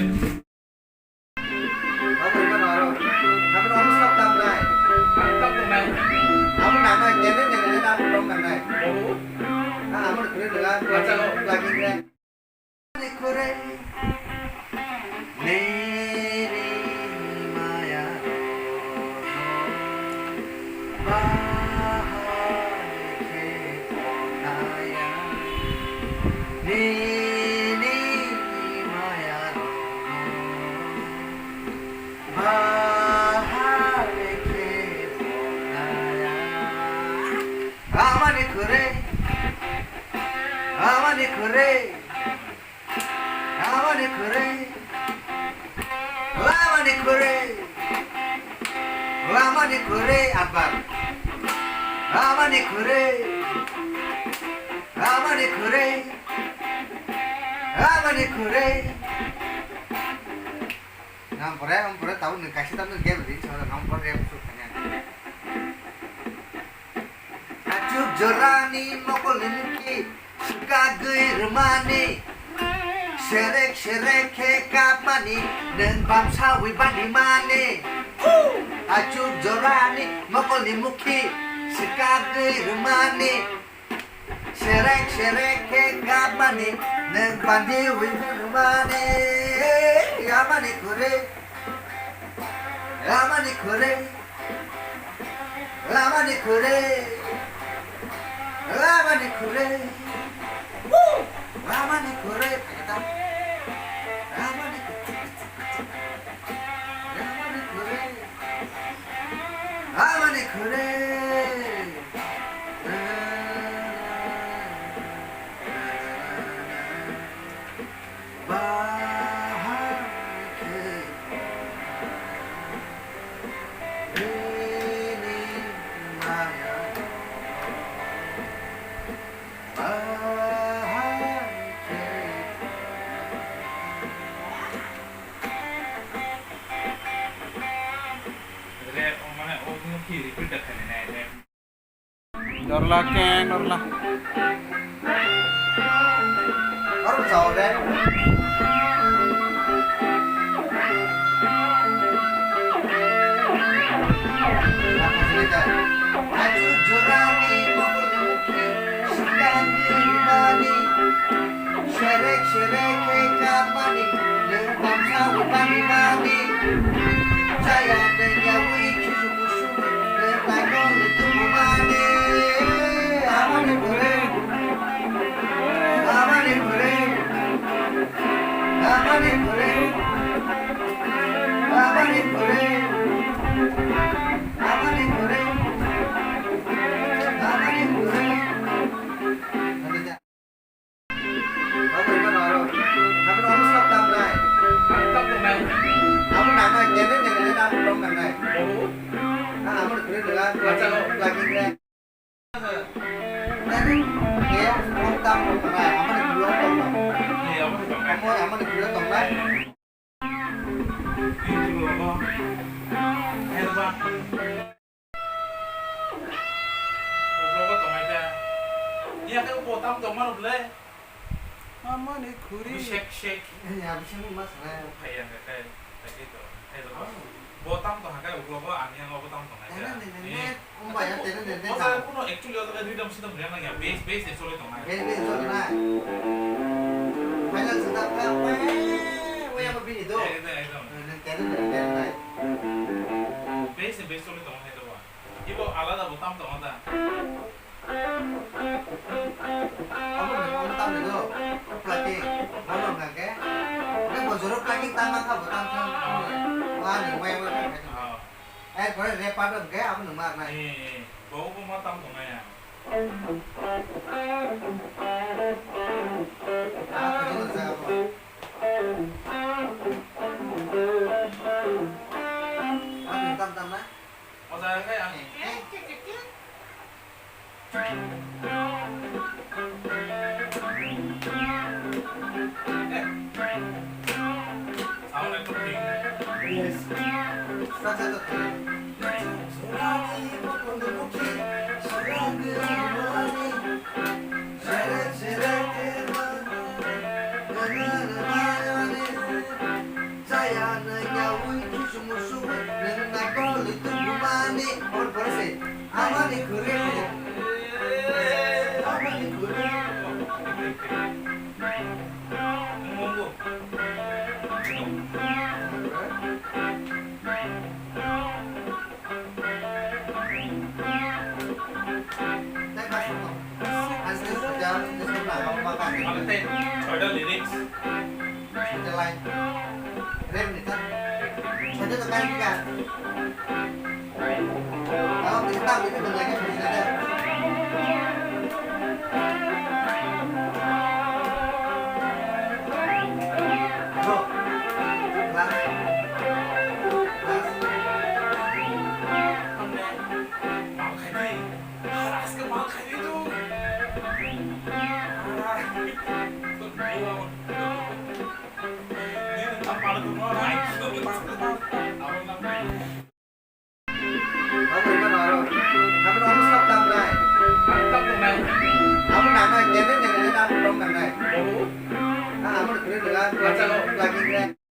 Kamu di mana orang? Kamu orang stop tam này. Stop tầm này. Kamu nằm này, nhớ đến này đang đông nằm này. Ồ. Kamu được được lah. Lagi kira. Ni kure. Meri maya. Akbar. Amani kure. Amani kure. Amani kure. Ngampore tahu nih kasih tahu game ini soalnya ngampore yang sukanya. Acup jorani mokolin ki suka germani. Sherek ke kapani dan bangsa wibani mani. Acup jorani mokoli muki sekage remani Sherek ke kapani dan pandi wibani Amani kure Amani kure Amani kure Amani kure Amani kure Amani Amani kure Norla keng norla. Orang giàu đấy. Acup jorani mokoli muki sekage remani Sherek ke kapani dan bangsa wibani mani Saya dan yawi kisukusu dan tagong itu mani Amani kure Amani kure Amani kure Amani kure Amani kure Amani kure Kamu di mana orang? Kamu orang stop tam này. Stop tầm này. Kamu nằm này, nhớ đến này đang đông nằm này. Ồ. Kamu được lah. Lagi kira. Đây, kia không tam một này, kamu được dua tông này. Iya, apa sih tong? Kamu được dua tông đấy. Ini dulu apa? Ayo bang. Ngobrol kok tong aja. Iya kan potong tong mana boleh? Amani kure. Shake. Ya, bisa mas. Kayak gitu. Ayo bang. Potong tong agak ngobrol kok aneh yang potong tong aja. Nenek, bayar nenek. Masa aku no actually other than freedom system yang lagi base itu solid tong aja. Bebe, soalnya. Banyak sedap apa? Yang berbeda itu. Itu. Nenek. Base solid tong aja bang. Ibu alada potong tong aja. Kamu tahu itu, lagi ngomong nggak ke? Ini bojorok lagi tamat apa tamat? Wah, nih, wewe. Kalau repot dong, ke? Apa nomor nih? Nih, bawa potong tong aja. Apa jenis apa? Apa tam lah? Masa kayak sound penting. Yes. Satu. nih orang polisi apa nih kurir nih apa nih kurir Monggo. Tay masuk kok asli sejam sebelah kamu makan Alten, ada lyrics. sudah lain rem nih kan saja tekan kita kalau kita itu dengannya bisa ada bro kelas kelas Makanya, harus ke makanya itu. Ini tentang pada semua naik. Awal nanti. kamu gimana orang kamu harus stop damai Mantap tuh, Mel. kamu damai jadi kamu dong damai Baru. kamu keren dengan lagi